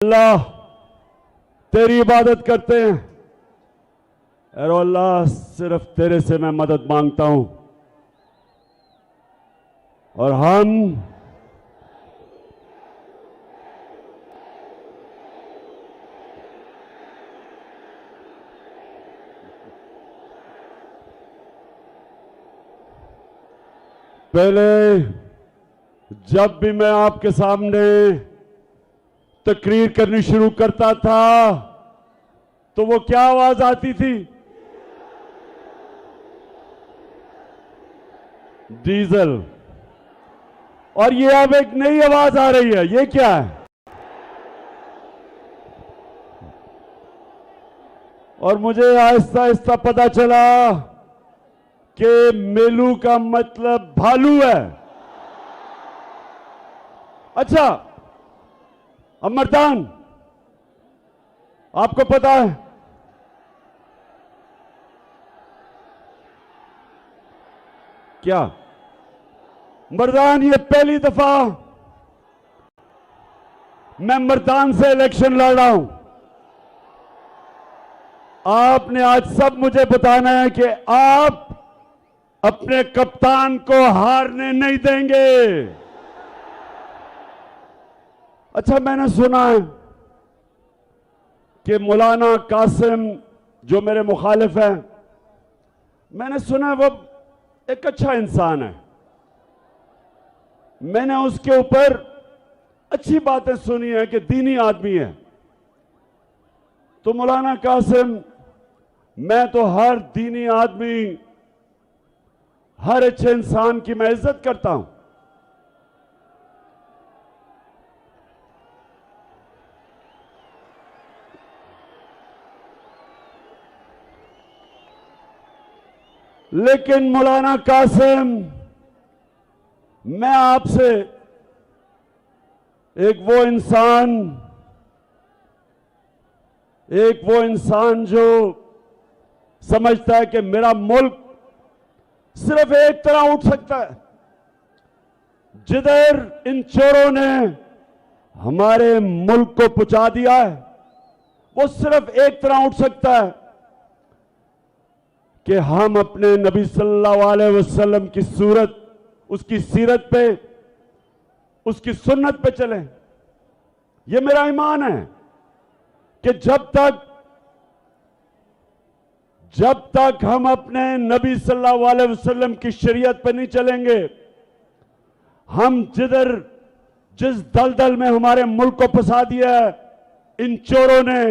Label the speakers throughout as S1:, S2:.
S1: अल्लाह तेरी इबादत करते हैं और अल्लाह सिर्फ तेरे से मैं मदद मांगता हूं। और हम पहले जब भी मैं आपके सामने तकरीर करनी शुरू करता था तो वो क्या आवाज आती थी? डीजल। और ये अब एक नई आवाज आ रही है, ये क्या है? और मुझे आहिस्ता आहिस्ता पता चला कि मेलू का मतलब भालू है। अच्छा अमरदान, आपको पता है क्या मर्दान, ये पहली दफा मैं मर्दान से इलेक्शन लड़ रहा हूं। आपने आज सब मुझे बताना है कि आप अपने कप्तान को हारने नहीं देंगे। अच्छा, मैंने सुना है कि मौलाना कासिम जो मेरे मुखालिफ हैं, मैंने सुना है वो एक अच्छा इंसान है। मैंने उसके ऊपर अच्छी बातें सुनी है कि दीनी आदमी है। तो मौलाना कासिम, मैं तो हर दीनी आदमी, हर अच्छे इंसान की मैं इज्जत करता हूं, लेकिन मौलाना कासिम, मैं आपसे एक वो इंसान जो समझता है कि मेरा मुल्क सिर्फ एक तरह उठ सकता है, जिधर इन चोरों ने हमारे मुल्क को पुचा दिया है, वो सिर्फ एक तरह उठ सकता है कि हम अपने नबी सल्लल्लाहु अलैहि वसल्लम की सूरत, उसकी सीरत पे, उसकी सुन्नत पे चलें। यह मेरा ईमान है कि जब तक हम अपने नबी सल्लल्लाहु अलैहि वसल्लम की शरीयत पे नहीं चलेंगे, हम जिस दलदल में हमारे मुल्क को फंसा दिया है इन चोरों ने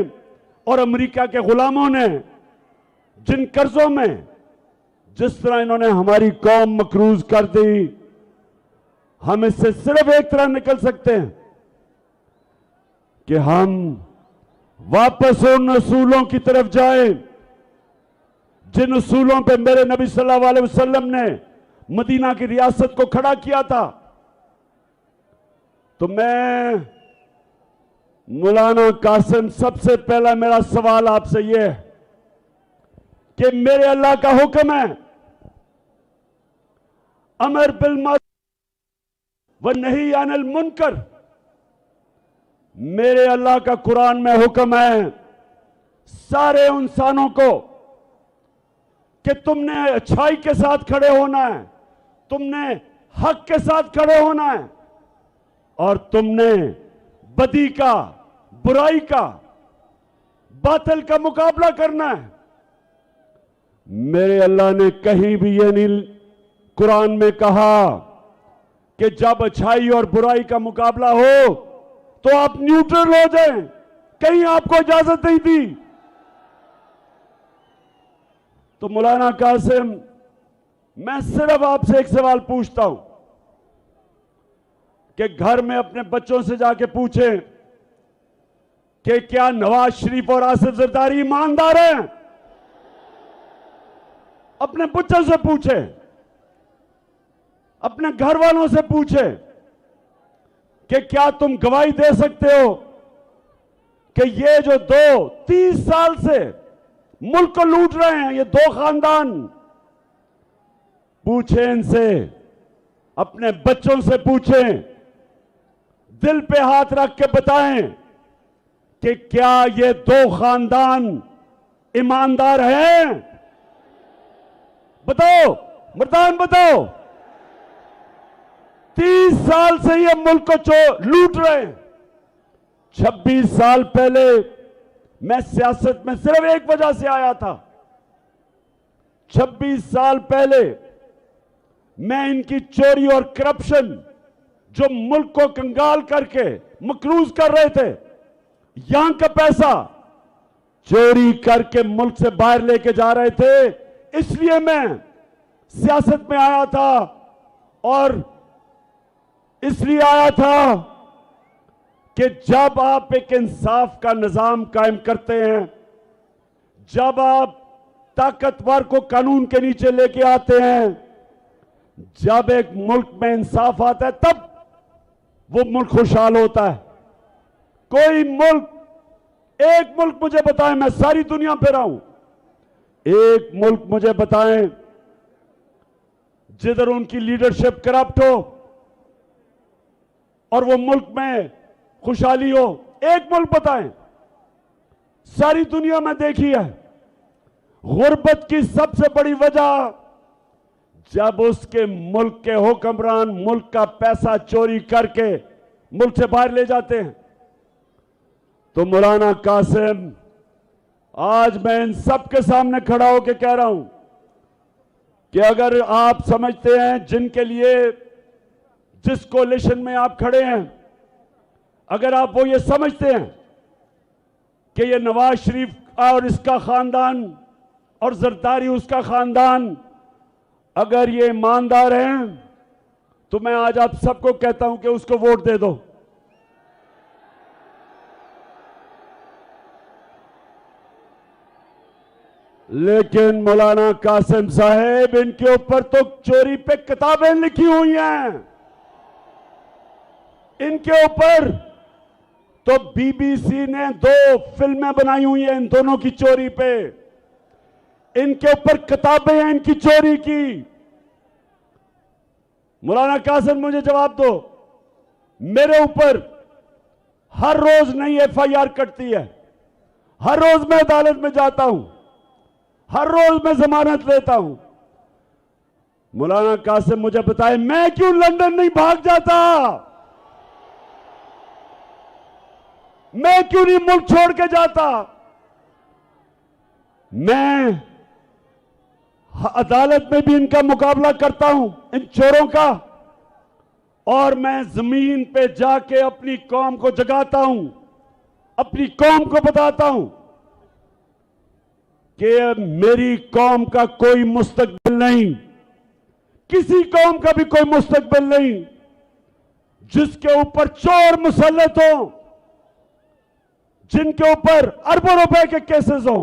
S1: और अमेरिका के गुलामों ने, जिन कर्जों में जिस तरह इन्होंने हमारी कौम मकरूज कर दी, हम इससे सिर्फ एक तरह निकल सकते हैं कि हम वापस उन असूलों की तरफ जाएं जिन असूलों पे मेरे नबी सल्लल्लाहु अलैहि वसल्लम ने मदीना की रियासत को खड़ा किया था। तो मैं मौलाना कासिम, सबसे पहला मेरा सवाल आपसे यह है कि मेरे अल्लाह का हुक्म है, अमर बिल मारूफ व नही अनिल मुनकर। मेरे अल्लाह का कुरान में हुक्म है सारे इंसानों को कि तुमने अच्छाई के साथ खड़े होना है, तुमने हक के साथ खड़े होना है और तुमने बदी का, बुराई का, बातिल का मुकाबला करना है। मेरे अल्लाह ने कहीं भी ये नहीं कुरान में कहा कि जब अच्छाई और बुराई का मुकाबला हो तो आप न्यूट्रल हो जाएं, कहीं आपको इजाजत नहीं दी। तो मौलाना कासिम, मैं सिर्फ आपसे एक सवाल पूछता हूं कि घर में अपने बच्चों से जाके पूछें कि क्या नवाज शरीफ और आसिफ जरदारी ईमानदार हैं? अपने बच्चों से पूछे, अपने घर वालों से पूछे कि क्या तुम गवाही दे सकते हो कि ये जो 30 साल से मुल्क को लूट रहे हैं, ये दो खानदान, पूछे इनसे, अपने बच्चों से पूछें, दिल पे हाथ रख के बताएं कि क्या ये दो खानदान ईमानदार हैं? बताओ मर्दान, बताओ। 30 साल से ये मुल्क को लूट रहे हैं। 26 साल पहले मैं सियासत में सिर्फ एक वजह से आया था। 26 साल पहले मैं इनकी चोरी और करप्शन, जो मुल्क को कंगाल करके मकरूज कर रहे थे, यहां का पैसा चोरी करके मुल्क से बाहर लेके जा रहे थे, इसलिए मैं सियासत में आया था। और इसलिए आया था कि जब आप एक इंसाफ का निजाम कायम करते हैं, जब आप ताकतवर को कानून के नीचे लेके आते हैं, जब एक मुल्क में इंसाफ आता है, तब वो मुल्क खुशहाल होता है। कोई मुल्क, एक मुल्क मुझे बताएं, मैं सारी दुनिया पे रहा हूं, एक मुल्क मुझे बताएं जिधर उनकी लीडरशिप करप्ट हो और वो मुल्क में खुशहाली हो। एक मुल्क बताएं। सारी दुनिया में देखी है। गुर्बत की सबसे बड़ी वजह, जब उसके मुल्क के हुक्मरान मुल्क का पैसा चोरी करके मुल्क से बाहर ले जाते हैं। तो मौलाना कासिम, आज मैं इन सब के सामने खड़ा होकर कह रहा हूं कि अगर आप समझते हैं, जिनके लिए, जिस कोलिशन में आप खड़े हैं, अगर आप वो ये समझते हैं कि ये नवाज शरीफ और इसका खानदान और जरदारी उसका खानदान, अगर ये ईमानदार हैं, तो मैं आज आप सबको कहता हूं कि उसको वोट दे दो। लेकिन मौलाना कासिम साहब, इनके ऊपर तो चोरी पे किताबें लिखी हुई हैं। इनके ऊपर तो बीबीसी ने 2 फिल्में बनाई हुई हैं इन दोनों की चोरी पे। इनके ऊपर किताबें हैं इनकी चोरी की। मौलाना कासिम, मुझे जवाब दो, मेरे ऊपर हर रोज नई एफआईआर कटती है, हर रोज मैं अदालत में जाता हूं, हर रोज मैं जमानत लेता हूं। मौलाना कासिम, मुझे बताए, मैं क्यों लंदन नहीं भाग जाता? मैं क्यों नहीं मुल्क छोड़ के जाता? मैं अदालत में भी इनका मुकाबला करता हूं, इन चोरों का, और मैं जमीन पे जाके अपनी कौम को जगाता हूं, अपनी कौम को बताता हूं कि मेरी कौम का कोई मुस्तकबिल नहीं, किसी कौम का भी कोई मुस्तकबिल नहीं जिसके ऊपर चोर मुसल्लत हो, जिनके ऊपर अरबों रुपए के केसेस हो।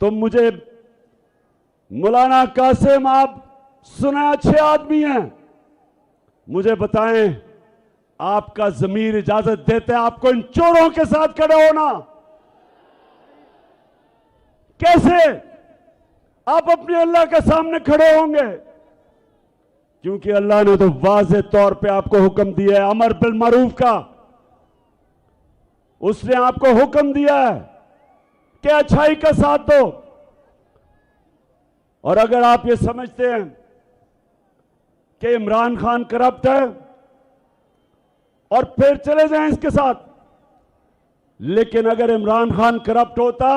S1: तो मुझे मौलाना कासिम, आप सुना, अच्छे आदमी हैं, मुझे बताएं, आपका ज़मीर इजाजत देते हैं आपको इन चोरों के साथ खड़े होना? कैसे आप अपने अल्लाह के सामने खड़े होंगे? क्योंकि अल्लाह ने तो वाज़ेह तौर पे आपको हुक्म दिया है अमर बिल मारूफ का। उसने आपको हुक्म दिया है कि अच्छाई का साथ दो। और अगर आप ये समझते हैं कि इमरान खान करप्ट है और फिर चले जाएं इसके साथ, लेकिन अगर इमरान खान करप्ट होता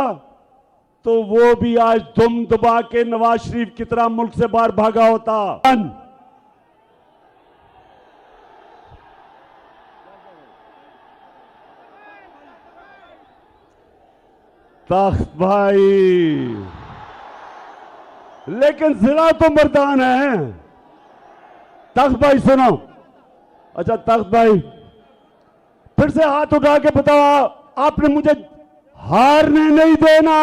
S1: तो वो भी आज दुम दबा के नवाज शरीफ की तरह मुल्क से बाहर भागा होता। तख्त भाई, लेकिन जिला तो मर्दान है। तख्त भाई सुनो, अच्छा तख्त भाई फिर से हाथ उठा के बताओ, आपने मुझे हारने नहीं देना।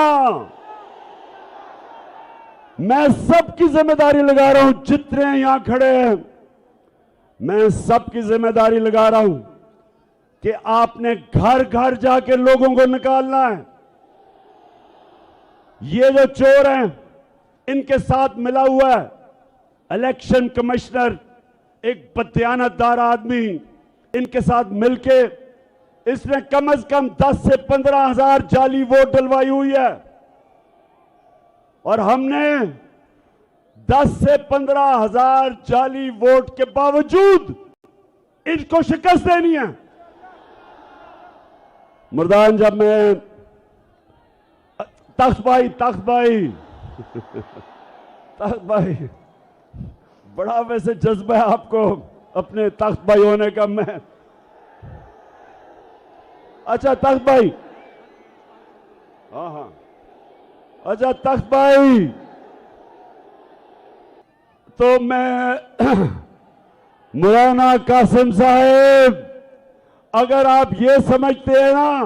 S1: मैं सबकी जिम्मेदारी लगा रहा हूं, जितने यहां खड़े हैं, मैं सबकी जिम्मेदारी लगा रहा हूं कि आपने घर घर जाके लोगों को निकालना है। ये जो चोर हैं, इनके साथ मिला हुआ है इलेक्शन कमिश्नर, एक बदयानतदार आदमी, इनके साथ मिलके इसने कम से कम 10 से 15 हजार जाली वोट डलवाई हुई है और हमने 10 से 15 हजार जाली वोट के बावजूद इनको शिकस्त देनी है। मर्दान, जब मैं तख्त भाई बड़ा वैसे जज्बा है आपको अपने तख्त भाई होने का। मैं अच्छा तख्त भाई, हाँ, अच्छा तख्त भाई, तो मैं मौलाना कासिम साहब, अगर आप ये समझते हैं ना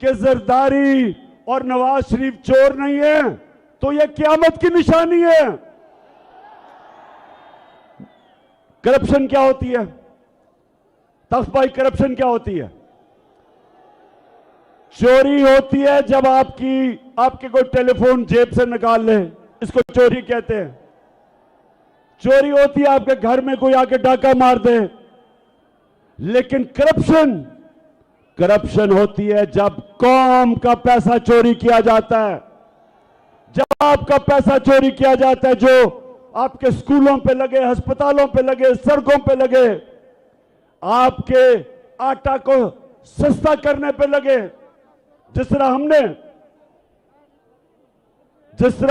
S1: कि जरदारी और नवाज शरीफ चोर नहीं है तो ये क़यामत की निशानी है। करप्शन क्या होती है तख्त भाई? करप्शन क्या होती है? चोरी होती है जब आपके कोई टेलीफोन जेब से निकाल ले, इसको चोरी कहते हैं। चोरी होती है आपके घर में कोई आके डाका मार दे। लेकिन करप्शन होती है जब कौम का पैसा चोरी किया जाता है, जब आपका पैसा चोरी किया जाता है, जो आपके स्कूलों पे लगे, अस्पतालों पे लगे, सड़कों पे लगे, आपके आटा को सस्ता करने पे लगे। जिस तरह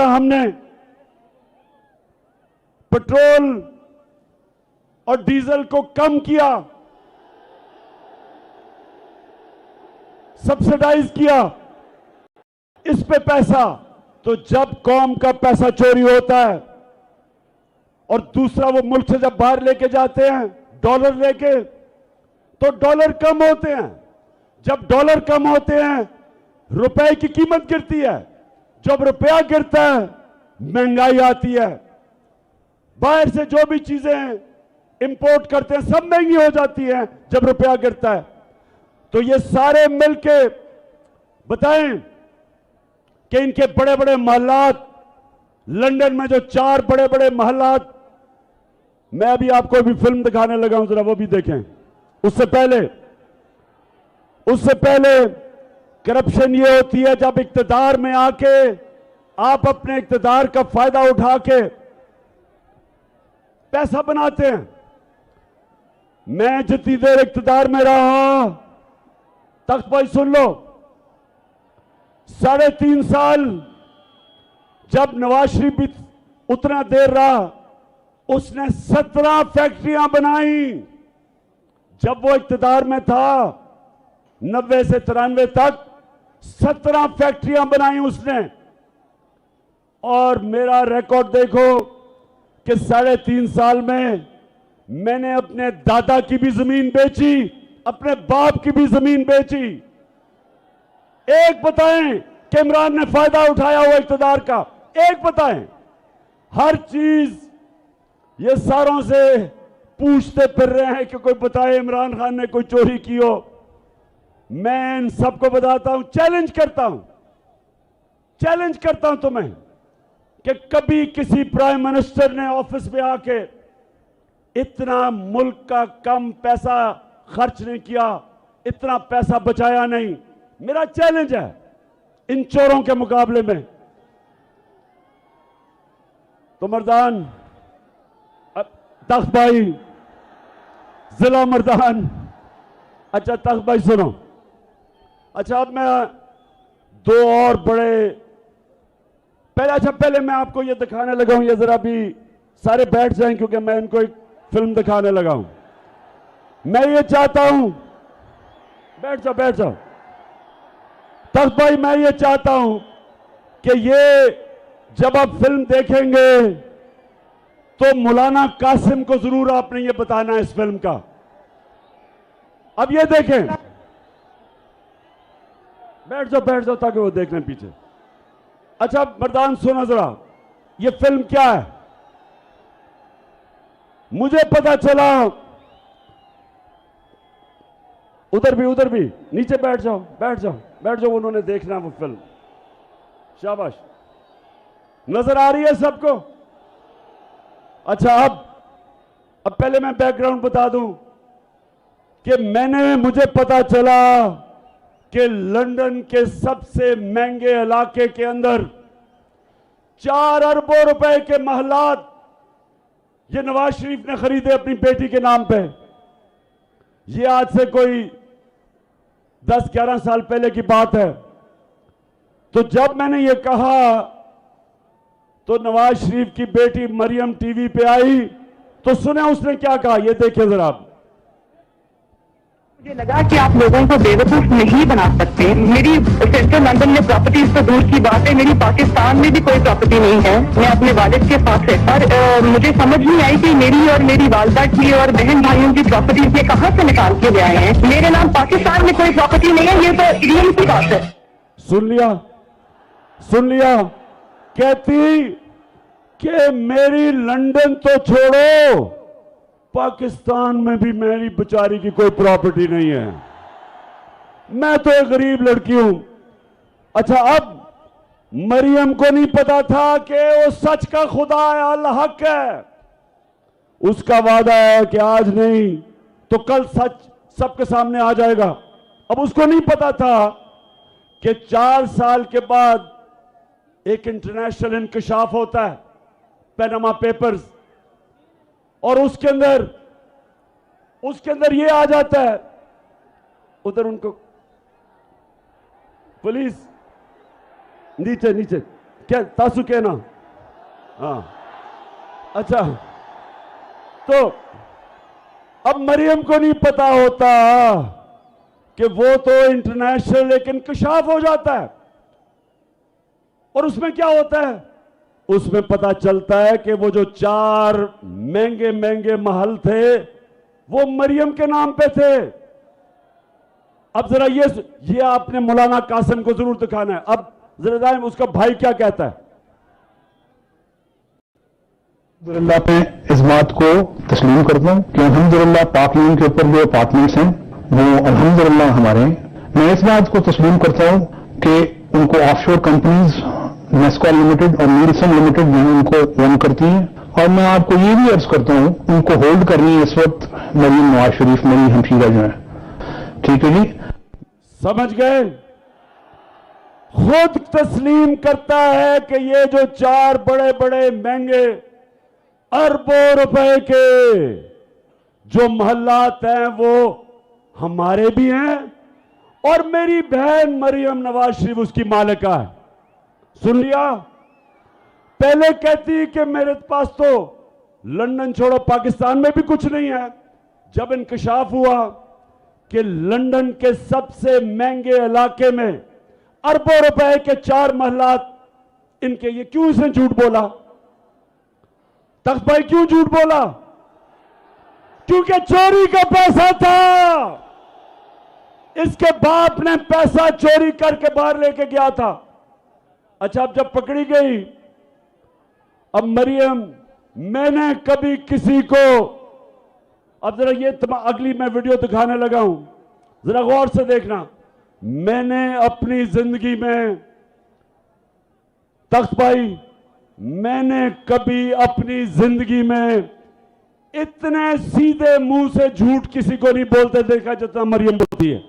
S1: हमने पेट्रोल और डीजल को कम किया, सब्सिडाइज किया, इस पे पैसा, तो जब कौम का पैसा चोरी होता है और दूसरा वो मुल्क से जब बाहर लेके जाते हैं डॉलर लेके, तो डॉलर कम होते हैं। जब डॉलर कम होते हैं रुपए की कीमत गिरती है। जब रुपया गिरता है महंगाई आती है। बाहर से जो भी चीजें इंपोर्ट करते हैं सब महंगी हो जाती है जब रुपया गिरता है। तो ये सारे मिलके बताएं कि इनके बड़े बड़े महलात, लंदन में जो 4 बड़े बड़े महलात, मैं अभी आपको भी फिल्म दिखाने लगा हूं, जरा वो भी देखें। उससे पहले करप्शन ये होती है जब इक्तिदार में आके आप अपने इक्तिदार का फायदा उठा के पैसा बनाते हैं। मैं जितनी देर इक्तिदार में रहा, तख्त भाई सुन लो, 3.5 साल जब नवाज शरीफ भी उतना देर रहा, उसने 17 फैक्ट्रियां बनाई। जब वो इक्तिदार में था 90 से 93 तक 17 फैक्ट्रियां बनाई उसने। और मेरा रिकॉर्ड देखो कि 3.5 साल में मैंने अपने दादा की भी जमीन बेची, अपने बाप की भी जमीन बेची। एक बताएं कि इमरान ने फायदा उठाया हुआ इक्तिदार का? एक बताएं। हर चीज ये सारों से पूछते फिर रहे हैं कि कोई बताए इमरान खान ने कोई चोरी की हो। मैं इन सबको बताता हूं, चैलेंज करता हूं तुम्हें कि कभी किसी प्राइम मिनिस्टर ने ऑफिस में आके इतना मुल्क का कम पैसा खर्च नहीं किया, इतना पैसा बचाया नहीं। मेरा चैलेंज है इन चोरों के मुकाबले में। तो मर्दान, तख्त भाई, जिला मर्दान, अच्छा तख्त भाई सुनो, अच्छा अब मैं 2 और बड़े पहले मैं आपको ये दिखाने लगा हूं, ये जरा भी सारे बैठ जाएं क्योंकि मैं इनको एक फिल्म दिखाने लगा हूं। मैं ये चाहता हूं, बैठ जाओ तख्त भाई, मैं ये चाहता हूं कि ये जब आप फिल्म देखेंगे तो मौलाना कासिम को जरूर आपने ये बताना है इस फिल्म का। अब ये देखें, बैठ जाओ ताकि वो देख लें पीछे। अच्छा मर्दान सुनो जरा, ये फिल्म क्या है? मुझे पता चला, उधर भी नीचे बैठ जाओ, उन्होंने देखना वो फिल्म। शाबाश, नजर आ रही है सबको? अच्छा अब पहले मैं बैकग्राउंड बता दूं। कि मुझे पता चला कि लंदन के सबसे महंगे इलाके के अंदर 4 अरबों रुपए के महलात ये नवाज शरीफ ने खरीदे अपनी बेटी के नाम पे। ये आज से कोई 10-11 साल पहले की बात है। तो जब मैंने ये कहा तो नवाज शरीफ की बेटी मरियम टीवी पे आई, तो सुने उसने क्या कहा, ये देखिए जरा।
S2: मुझे लगा कि आप लोगों को बेवकूफ नहीं बना सकते। मेरी सेंट्रल लंदन में प्रॉपर्टीज तो दूर की बात है, मेरी पाकिस्तान में भी कोई प्रॉपर्टी नहीं है। मैं अपने वालिद के साथ है और मुझे समझ नहीं आई कि मेरी और मेरी वालदा की और बहन भाइयों की प्रॉपर्टीज ये कहाँ से निकाल के ले आए हैं। मेरे नाम पाकिस्तान में कोई प्रॉपर्टी नहीं है, ये तो रियल की बात है।
S1: सुन लिया, कहती कि मेरी लंदन तो छोड़ो, पाकिस्तान में भी मेरी बेचारी की कोई प्रॉपर्टी नहीं है, मैं तो एक गरीब लड़की हूं। अच्छा, अब मरियम को नहीं पता था कि वो सच का खुदा है, अल्लाह हक है, उसका वादा है कि आज नहीं तो कल सच सबके सामने आ जाएगा। अब उसको नहीं पता था कि 4 साल के बाद एक इंटरनेशनल इंकशाफ होता है, पैनामा पेपर्स, और उसके अंदर ये आ जाता है। उधर उनको पुलिस नीचे क्या तासु कहना, हाँ अच्छा। तो अब मरियम को नहीं पता होता कि वो तो इंटरनेशनल एक इंकशाफ हो जाता है, और उसमें क्या होता है, उसमें पता चलता है कि वो जो 4 महंगे महल थे वो मरियम के नाम पे थे। अब जरा ये आपने मौलाना कासिम को जरूर दिखाना है। अब जरा जाए उसका भाई क्या कहता है।
S3: अल्हम्दुलिल्लाह मैं इस बात को तस्लीम करता हूँ कि अल्हम्दुलिल्लाह पाक यून के ऊपर जो अपार्टमेंट्स हैं वो अल्हम्दुलिल्लाह हमारे हैं। मैं इस बात को तस्लीम करता हूँ कि उनको ऑफशोर कंपनीज नेस्को लिमिटेड और नीलसन लिमिटेड जो उनको ओन करती हैं, और मैं आपको ये भी अर्ज करता हूं उनको होल्ड करनी है इस वक्त मरियम नवाज शरीफ मेरी हमशीरा जो है। ठीक है जी,
S1: समझ गए। खुद तस्लीम करता है कि ये जो 4 बड़े महंगे अरबों रुपए के जो महल्लात हैं वो हमारे भी हैं, और मेरी बहन मरियम नवाज शरीफ उसकी मालिका है। सुन लिया। पहले कहती कि मेरे पास तो लंदन छोड़ो पाकिस्तान में भी कुछ नहीं है। जब इंकशाफ हुआ कि लंदन के सबसे महंगे इलाके में अरबों रुपए के 4 महलात इनके, ये क्यों इसने झूठ बोला? तख्त भाई क्यों झूठ बोला? क्योंकि चोरी का पैसा था। इसके बाप ने पैसा चोरी करके बाहर लेके गया था। अच्छा, अब जब पकड़ी गई, अब मरियम, मैंने कभी किसी को, अब जरा ये अगली मैं वीडियो दिखाने लगा हूं, जरा गौर से देखना। मैंने अपनी जिंदगी में, तख्त भाई, मैंने कभी अपनी जिंदगी में इतने सीधे मुंह से झूठ किसी को नहीं बोलते देखा जितना मरियम बोलती है।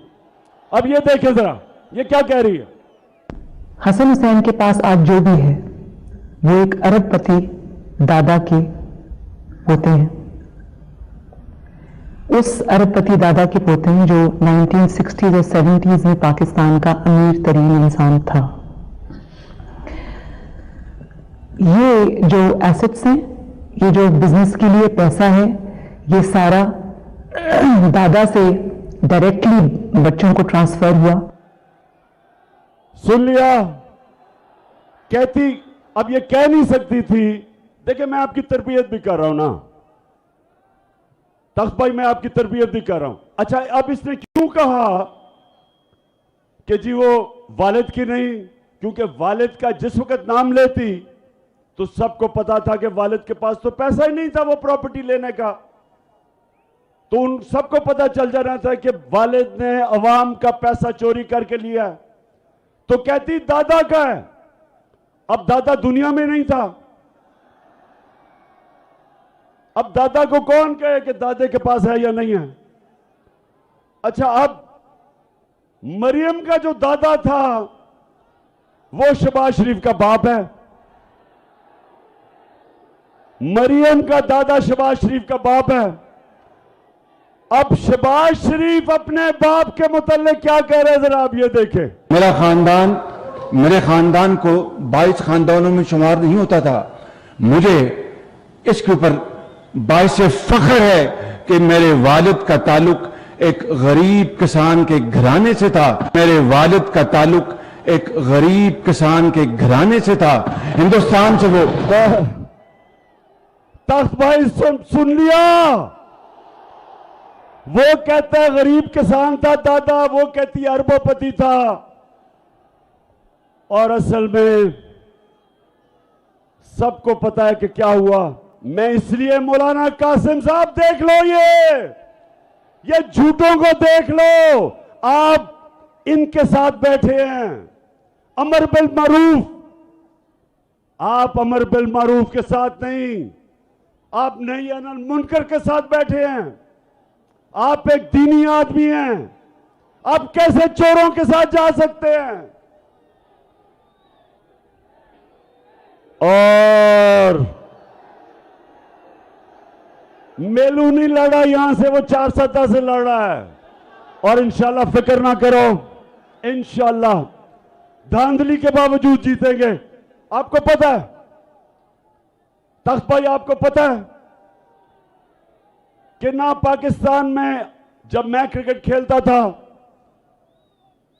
S1: अब ये देखें जरा, ये क्या कह रही है।
S4: हसन हुसैन के पास आज जो भी है वो एक अरबपति दादा के पोते हैं। उस अरबपति दादा के पोते हैं जो 1960s और 70s में पाकिस्तान का अमीर तरीन इंसान था। ये जो एसेट्स हैं, ये जो बिजनेस के लिए पैसा है, ये सारा दादा से डायरेक्टली बच्चों को ट्रांसफर हुआ।
S1: सुन लिया। कहती, अब ये कह नहीं सकती थी। देखिए, मैं आपकी तरबियत भी कर रहा हूं ना तख्त भाई, मैं आपकी तरबियत भी कर रहा हूं। अच्छा, अब इसने क्यों कहा कि जी वो वालिद की नहीं? क्योंकि वालिद का जिस वक्त नाम लेती तो सबको पता था कि वालिद के पास तो पैसा ही नहीं था वो प्रॉपर्टी लेने का। तो उन सबको पता चल जाना था कि वालिद ने अवाम का पैसा चोरी करके लिया। तो कहती दादा का है। अब दादा दुनिया में नहीं था। अब दादा को कौन कहे कि दादे के पास है या नहीं है? अच्छा, अब मरियम का जो दादा था वो शहबाज शरीफ का बाप है। मरियम का दादा शहबाज शरीफ का बाप है। अब शहबाज शरीफ अपने बाप के मुताल्लिक क्या कह रहे हैं, जरा आप ये देखें।
S5: मेरे खानदान को 22 खानदानों में शुमार नहीं होता था। मुझे इसके ऊपर बाइस फख्र है कि मेरे वालिद का ताल्लुक एक गरीब किसान के घराने से था। मेरे वालिद का ताल्लुक एक गरीब किसान के घराने से था। हिंदुस्तान से वो
S1: तख्त भाई सुन लिया। वो कहता है गरीब किसान था दादा, वो कहती है अरबोपति था। और असल में सबको पता है कि क्या हुआ। मैं इसलिए मौलाना कासिम साहब देख लो, ये झूठों को देख लो। आप इनके साथ बैठे हैं, अमर बिल मारूफ। आप अमर बिल मारूफ के साथ नहीं, आप नही अनिल मुनकर के साथ बैठे हैं। आप एक दीनी आदमी हैं, आप कैसे चोरों के साथ जा सकते हैं? और मेलू नहीं लड़ा यहां से, वो 4 सत्ता से लड़ रहा है। और इंशाल्लाह फिक्र ना करो, इंशाल्लाह धांधली के बावजूद जीतेंगे। आपको पता है तख्त भाई, आपको पता है कि ना पाकिस्तान में जब मैं क्रिकेट खेलता था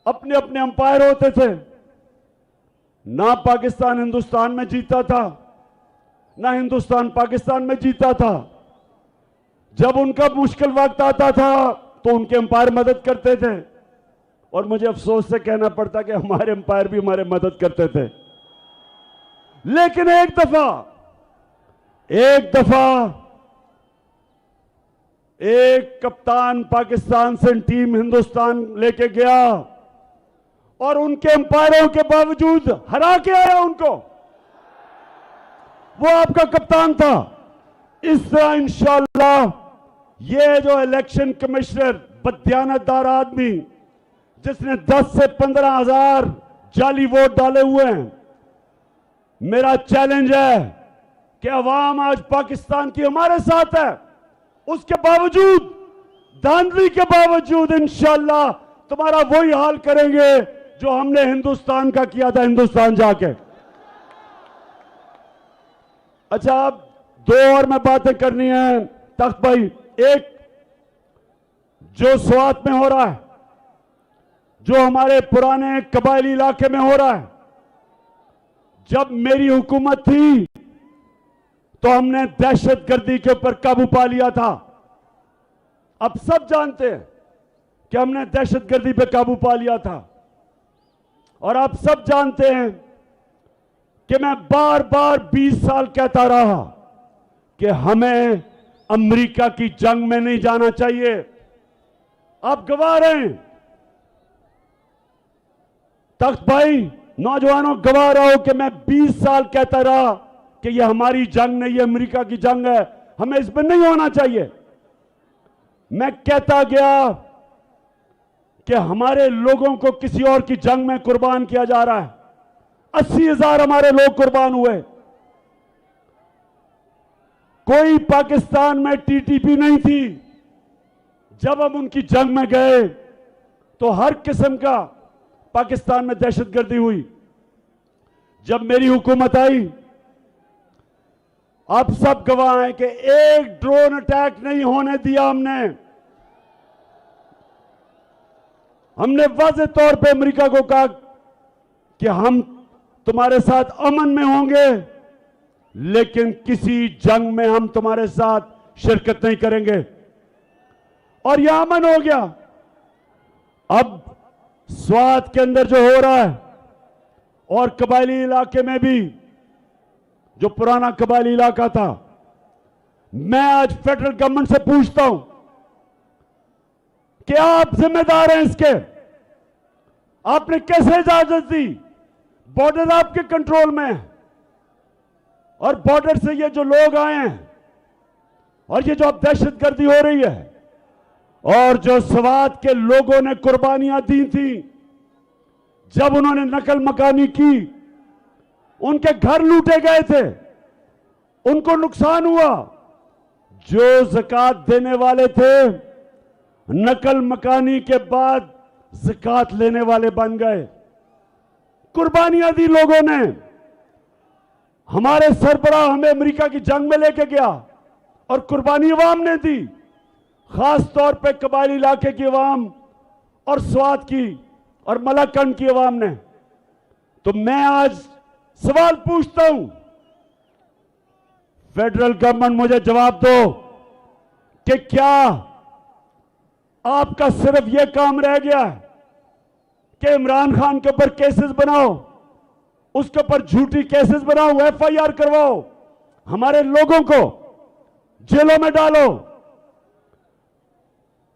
S1: अपने अपने अंपायर होते थे, ना पाकिस्तान हिंदुस्तान में जीता था, ना हिंदुस्तान पाकिस्तान में जीता था। जब उनका मुश्किल वक्त आता था तो उनके अंपायर मदद करते थे, और मुझे अफसोस से कहना पड़ता कि हमारे अंपायर भी हमारे मदद करते थे। लेकिन एक दफा एक कप्तान पाकिस्तान से टीम हिंदुस्तान लेके गया और उनके अंपायरों के बावजूद हरा के आया उनको। वो आपका कप्तान था। इस तरह इंशाअल्लाह ये जो इलेक्शन कमिश्नर बददियानतदार आदमी जिसने 10 से 15 हजार जाली वोट डाले हुए हैं, मेरा चैलेंज है कि अवाम आज पाकिस्तान की हमारे साथ है। उसके बावजूद, धांधली के बावजूद इंशाअल्लाह तुम्हारा वही हाल करेंगे जो हमने हिंदुस्तान का किया था हिंदुस्तान जाके। अच्छा, अब 2 और मैं बातें करनी है तख्त भाई। एक, जो स्वात में हो रहा है, जो हमारे पुराने कबायली इलाके में हो रहा है, जब मेरी हुकूमत थी तो हमने दहशतगर्दी के ऊपर काबू पा लिया था। अब सब जानते हैं कि हमने दहशतगर्दी पे काबू पा लिया था। और आप सब जानते हैं कि मैं बार बार 20 साल कहता रहा कि हमें अमेरिका की जंग में नहीं जाना चाहिए। आप गवाह रहे हैं तख्त भाई, नौजवानों गवाह रहो कि मैं 20 साल कहता रहा कि यह हमारी जंग नहीं है, अमेरिका की जंग है, हमें इसमें नहीं होना चाहिए। मैं कहता गया कि हमारे लोगों को किसी और की जंग में कुर्बान किया जा रहा है। 80,000 हमारे लोग कुर्बान हुए। कोई पाकिस्तान में टीटीपी नहीं थी। जब हम उनकी जंग में गए तो हर किस्म का पाकिस्तान में दहशतगर्दी हुई। जब मेरी हुकूमत आई, आप सब गवाह हैं कि एक ड्रोन अटैक नहीं होने दिया। हमने वाज़ेह तौर पे अमेरिका को कहा कि हम तुम्हारे साथ अमन में होंगे, लेकिन किसी जंग में हम तुम्हारे साथ शिरकत नहीं करेंगे। और यह अमन हो गया। अब स्वात के अंदर जो हो रहा है और कबायली इलाके में भी, जो पुराना कबायली इलाका था, मैं आज फेडरल गवर्नमेंट से पूछता हूं कि आप जिम्मेदार हैं इसके। आपने कैसे इजाजत दी? बॉर्डर आपके कंट्रोल में है, और बॉर्डर से ये जो लोग आए हैं और ये जो अब दहशतगर्दी हो रही है, और जो स्वात के लोगों ने कुर्बानियां दी थी, जब उन्होंने नकल मकानी की, उनके घर लूटे गए थे, उनको नुकसान हुआ। जो ज़कात देने वाले थे, नकल मकानी के बाद ज़कात लेने वाले बन गए। कुर्बानियां दी लोगों ने। हमारे सरबराह हमें अमेरिका की जंग में लेके गया और कुर्बानी अवाम ने दी, खास तौर पे कबायली इलाके की अवाम और स्वात की और मलाकंड की अवाम ने। तो मैं आज सवाल पूछता हूं, फेडरल गवर्नमेंट मुझे जवाब दो कि क्या आपका सिर्फ यह काम रह गया है कि इमरान खान के ऊपर केसेस बनाओ, उसके ऊपर झूठी केसेस बनाओ, एफआईआर करवाओ, हमारे लोगों को जेलों में डालो,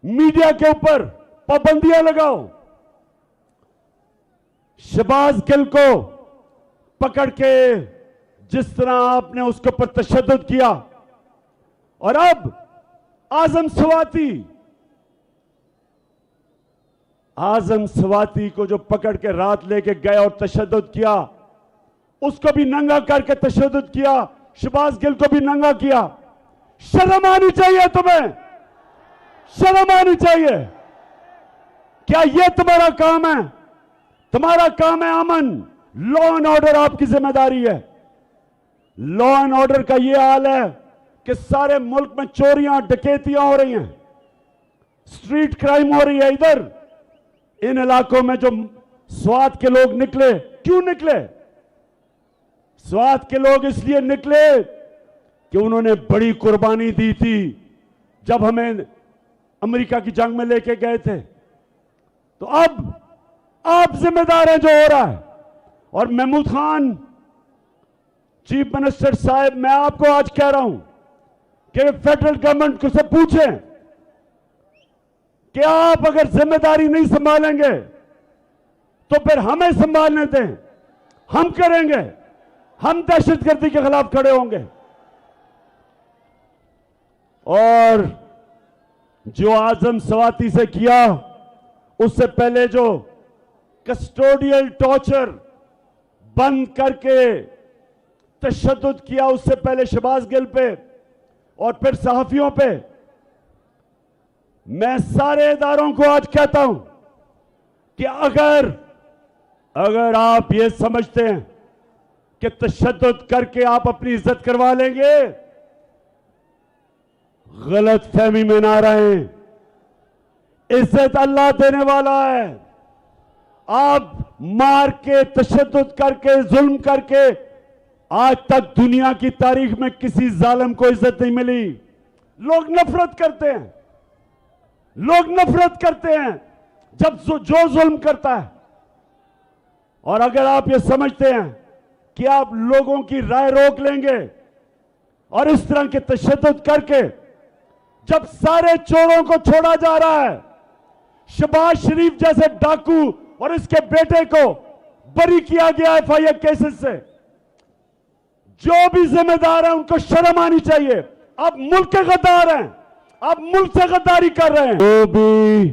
S1: मीडिया के ऊपर पाबंदियां लगाओ, शहबाज गिल को पकड़ के जिस तरह आपने उसके ऊपर तशद्दुद किया, और अब आजम सवाती को जो पकड़ के रात लेके गए और तशद्दुद किया, उसको भी नंगा करके तशद्दुद किया, शहबाज गिल को भी नंगा किया। शर्म आनी चाहिए तुम्हें, शर्म आनी चाहिए। क्या यह तुम्हारा काम है? तुम्हारा काम है अमन, लॉ एंड ऑर्डर आपकी जिम्मेदारी है। लॉ एंड ऑर्डर का यह हाल है कि सारे मुल्क में चोरियां डकैतियां हो रही हैं, स्ट्रीट क्राइम हो रही है। इधर इन इलाकों में जो स्वात के लोग निकले, क्यों निकले? स्वात के लोग इसलिए निकले कि उन्होंने बड़ी कुर्बानी दी थी जब हमें अमेरिका की जंग में लेके गए थे। तो अब आप जिम्मेदार हैं जो हो रहा है। और महमूद खान चीफ मिनिस्टर साहब, मैं आपको आज कह रहा हूं कि फेडरल गवर्नमेंट को से पूछें कि आप अगर जिम्मेदारी नहीं संभालेंगे तो फिर हमें संभालने दें, हम करेंगे, हम दहशतगर्दी के खिलाफ खड़े होंगे। और जो आजम सवाती से किया, उससे पहले जो कस्टोडियल टॉर्चर बंद करके तशद्दुद किया, उससे पहले शहबाज गिल पे और फिर सहाफियों पे, मैं सारे इदारों को आज कहता हूं कि अगर आप ये समझते हैं कि तशद्दुद करके आप अपनी इज्जत करवा लेंगे, गलत फहमी में ना रहें। इज्जत अल्लाह देने वाला है। आप मार के, तशद्दुद करके, जुल्म करके, आज तक दुनिया की तारीख में किसी जालिम को इज्जत नहीं मिली। लोग नफरत करते हैं, लोग नफरत करते हैं जब जो जुल्म करता है। और अगर आप ये समझते हैं कि आप लोगों की राय रोक लेंगे और इस तरह के तशद्दुद करके, जब सारे चोरों को छोड़ा जा रहा है, शहबाज शरीफ जैसे डाकू और इसके बेटे को बरी किया गया एफआईआर केसेस से, जो भी जिम्मेदार है उनको शर्म आनी चाहिए। आप मुल्क के गद्दार हैं, आप मुल्क से गद्दारी कर रहे हैं। जो भी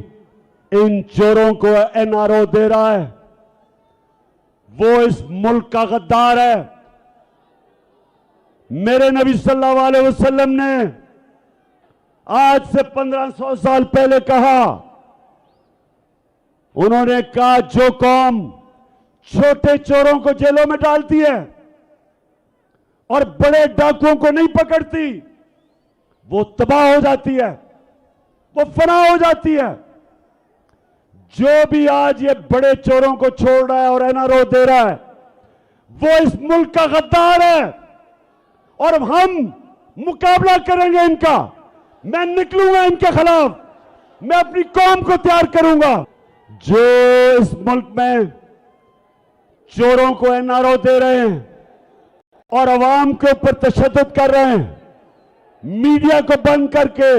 S1: इन चोरों को एनआरओ दे रहा है वो इस मुल्क का गद्दार है। मेरे नबी सल्लल्लाहु अलैहि वसल्लम ने आज से 1500 साल पहले कहा, उन्होंने कहा जो कौम छोटे चोरों को जेलों में डालती है और बड़े डाकुओं को नहीं पकड़ती, वो तबाह हो जाती है, वो फना हो जाती है। जो भी आज ये बड़े चोरों को छोड़ रहा है और एनआरओ दे रहा है, वो इस मुल्क का गद्दार है और हम मुकाबला करेंगे इनका। मैं निकलूंगा इनके खिलाफ, मैं अपनी कौम को तैयार करूंगा। जो इस मुल्क में चोरों को एनआरओ दे रहे हैं और अवाम के ऊपर तशद्दुद कर रहे हैं, मीडिया को बंद करके,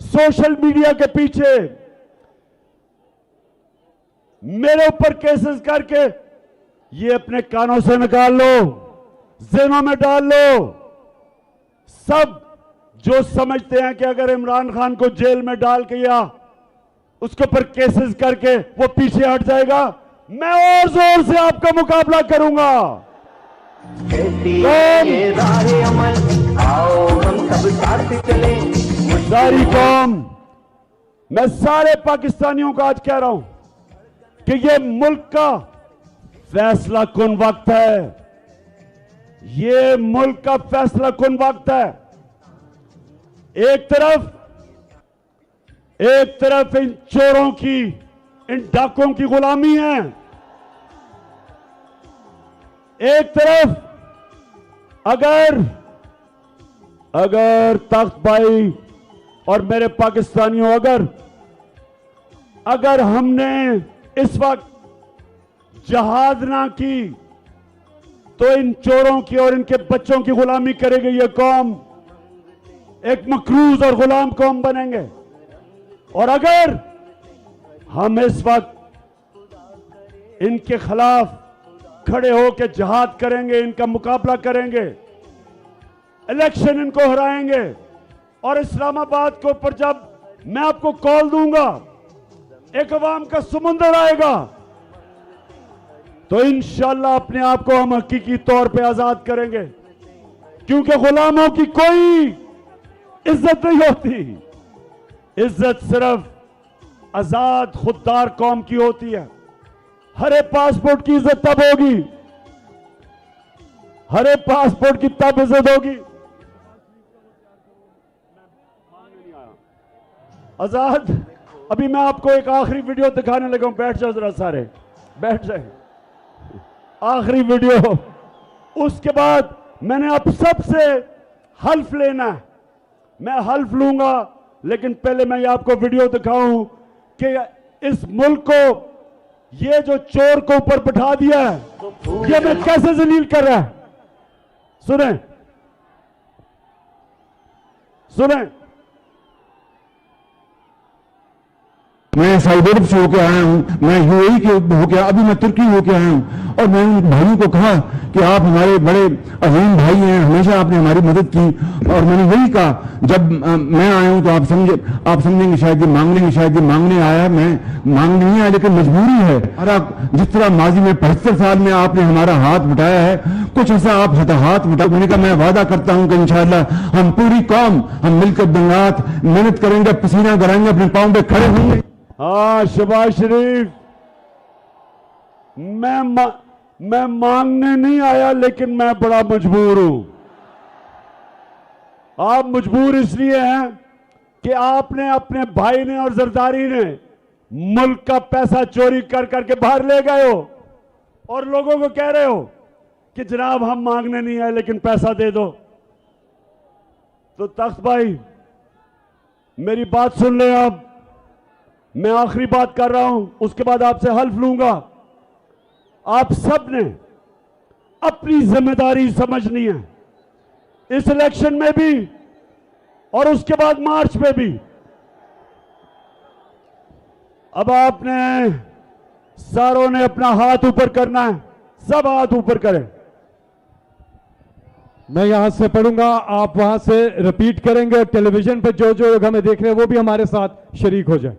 S1: सोशल मीडिया के पीछे मेरे ऊपर केसेस करके, ये अपने कानों से निकाल लो, जेनों में डाल लो। सब जो समझते हैं कि अगर इमरान खान को जेल में डाल के या उसके ऊपर केसेस करके वो पीछे हट जाएगा, मैं और जोर से आपका मुकाबला करूंगा। सारी कौम, मैं सारे पाकिस्तानियों को आज कह रहा हूं कि ये मुल्क का फैसला कुन वक्त है, ये मुल्क का फैसला कुन वक्त है। एक तरफ इन चोरों की, इन डाकुओं की गुलामी है, एक तरफ अगर तख्त भाई और मेरे पाकिस्तानियों, अगर हमने इस वक्त जहाद ना की तो इन चोरों की और इनके बच्चों की गुलामी करेगी ये कौम, एक मकरूज और गुलाम कौम बनेंगे। और अगर हम इस वक्त इनके खिलाफ खड़े होकर जिहाद करेंगे, इनका मुकाबला करेंगे, इलेक्शन इनको हराएंगे, और इस्लामाबाद के ऊपर जब मैं आपको कॉल दूंगा, एक अवाम का समुंदर आएगा, तो इंशाअल्लाह अपने आप को हम हकीकी तौर पे आजाद करेंगे। क्योंकि गुलामों की कोई इज्जत नहीं होती, इज्जत सिर्फ आजाद खुददार कौम की होती है। हरे पासपोर्ट की इज्जत तब होगी, हरे पासपोर्ट की तब इज्जत होगी। आजाद, अभी मैं आपको एक आखिरी वीडियो दिखाने लगा हूं, बैठ जाओ जरा, सारे बैठ जाए। आखिरी वीडियो, उसके बाद मैंने आप सबसे हल्फ लेना है। मैं हल्फ लूंगा, लेकिन पहले मैं ये आपको वीडियो दिखाऊं कि इस मुल्क को ये जो चोर को ऊपर बिठा दिया है, ये मैं कैसे जलील कर रहा है। सुने सुने,
S5: मैं सऊदी अरब से होकर आया हूं, मैं यूएई के होकर, अभी मैं तुर्की होकर आया हूं, और मैंने उन भाइयों को कहा कि आप हमारे बड़े अजीम भाई हैं, हमेशा आपने हमारी मदद की। और मैंने यही कहा, जब मैं आया हूं तो आप समझेंगे शायद ये मांगने आया, मैं मांगने नहीं आया, लेकिन मजबूरी है। जिस तरह माजी में 75 साल में आपने हमारा हाथ बटाया है, कुछ ऐसा आप हाथ बटा। मैंने कहा मैं वादा करता हूं कि इंशाअल्लाह हम पूरी कौम, हम मिलकर दिन रात मेहनत करेंगे, पसीना गड़ाएंगे, अपने पांव पे खड़े होंगे।
S1: हाँ शबाज शरीफ, मैं मांगने नहीं आया, लेकिन मैं बड़ा मजबूर हूं। आप मजबूर इसलिए हैं कि आपने, अपने भाई ने और जरदारी ने मुल्क का पैसा चोरी कर करके बाहर ले गए हो, और लोगों को कह रहे हो कि जनाब हम मांगने नहीं आए, लेकिन पैसा दे दो। तो तख्त भाई, मेरी बात सुन ले आप, मैं आखिरी बात कर रहा हूं, उसके बाद आपसे हल्फ लूंगा। आप सब ने अपनी जिम्मेदारी समझनी है, इस इलेक्शन में भी और उसके बाद मार्च में भी। अब आपने सारों ने अपना हाथ ऊपर करना है, सब हाथ ऊपर करें।
S6: मैं यहां से पढ़ूंगा, आप वहां से रिपीट करेंगे, टेलीविजन पर जो जो लोग हमें देख रहे हैं वो भी हमारे साथ शरीक हो जाए।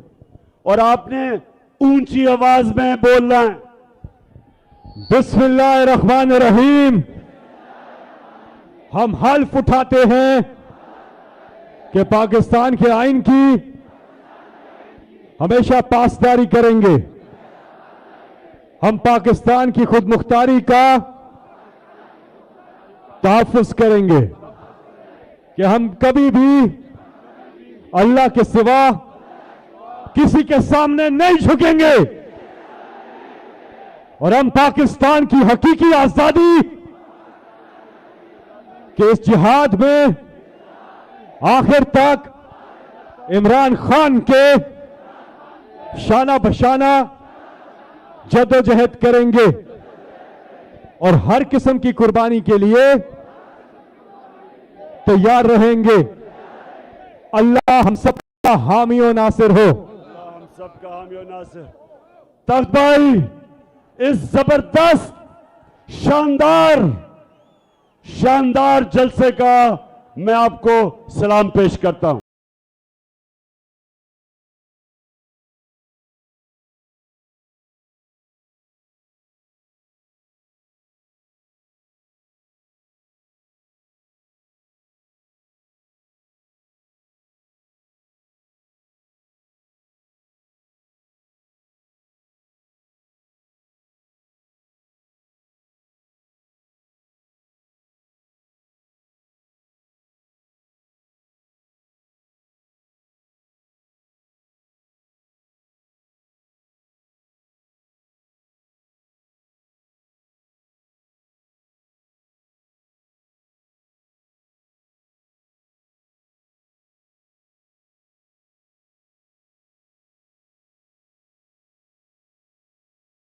S1: और आपने ऊंची आवाज में बोलना है,
S6: बिस्मिल्लाहिर्रहमानिर्रहीम। हम हल्फ उठाते हैं कि पाकिस्तान के आइन की हमेशा पासदारी करेंगे। हम पाकिस्तान की खुद मुख्तारी का तहफ़्फ़ुज़ करेंगे कि हम कभी भी अल्लाह के सिवा किसी के सामने नहीं झुकेंगे, और हम पाकिस्तान की हकीकी आजादी के इस जिहाद में आखिर तक इमरान खान के शाना बशाना जदोजहद करेंगे, और हर किस्म की कुर्बानी के लिए तैयार रहेंगे। अल्लाह हम सबका हामी और नासिर हो।
S1: हम सबका हामी और नासिर। तख्त भाई, इस जबरदस्त शानदार जलसे का मैं आपको सलाम पेश करता हूं।